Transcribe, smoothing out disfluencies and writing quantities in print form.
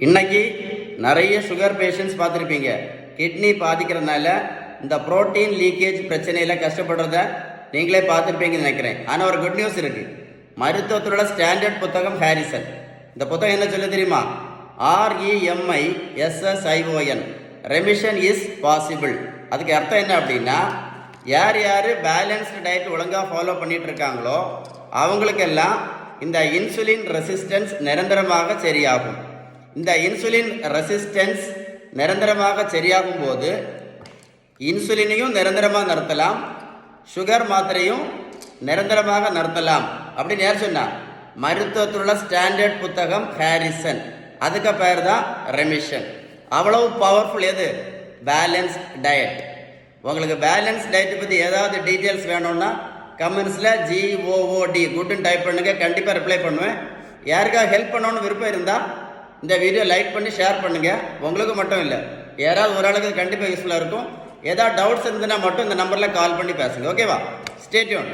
இன்னைக்கு நிறைய sugar patients பார்த்துருப்பீங்க. கிட்னி பாதிக்கிறதுனால இந்த புரோட்டீன் லீக்கேஜ் பிரச்சனையில் கஷ்டப்படுறத நீங்களே பார்த்துருப்பீங்கன்னு நினைக்கிறேன். ஆனால் ஒரு குட் நியூஸ் இருக்குது. மருத்துவத்தோட ஸ்டாண்டர்ட் புத்தகம் ஹாரிசன். இந்த புத்தகம் என்ன சொல்ல தெரியுமா? REMISSION, remission is possible. அதுக்கு அர்த்தம் என்ன அப்படின்னா, யார் யார் பேலன்ஸ்டு டயட் ஒழுங்காக ஃபாலோ பண்ணிட்டு இருக்காங்களோ அவங்களுக்கெல்லாம் இந்த இன்சுலின் ரெசிஸ்டன்ஸ் நிரந்தரமாக சரியாகும். இந்த இன்சுலின் ரெசிஸ்டன்ஸ் நிரந்தரமாக சரியாகும் போது இன்சுலினையும் நிரந்தரமாக நிறுத்தலாம், சுகர் மாத்திரையும் நிரந்தரமாக நிறுத்தலாம் அப்படின்னு யார் சொன்னா? மருத்துவத்துள்ள ஸ்டாண்டர்ட் புத்தகம் ஹாரிசன். அதுக்கு பேர் தான் ரெமிஷன். அவ்வளவு பவர்ஃபுல் எது? Balance diet. உங்களுக்கு பேலன்ஸ் டயட்டை பற்றி ஏதாவது டீட்டெயில்ஸ் வேணும்னா கமெண்ட்ஸில் GOOD குட்னு டைப் பண்ணுங்க, கண்டிப்பாக ரிப்ளை பண்ணுவேன். யாருக்காக ஹெல்ப் பண்ணணும்னு விருப்பம் இருந்தால் இந்த வீடியோ லைக் பண்ணி ஷேர் பண்ணுங்கள். உங்களுக்கு மட்டும் இல்லை, யாராவது ஒரு ஆளுக்கு கண்டிப்பாக யூஸ்ஃபுல்லாக இருக்கும். ஏதாவது டவுட்ஸ் இருந்ததுன்னா மட்டும் இந்த நம்பரில் கால் பண்ணி பேசுங்க. ஓகேவா? Stay tune.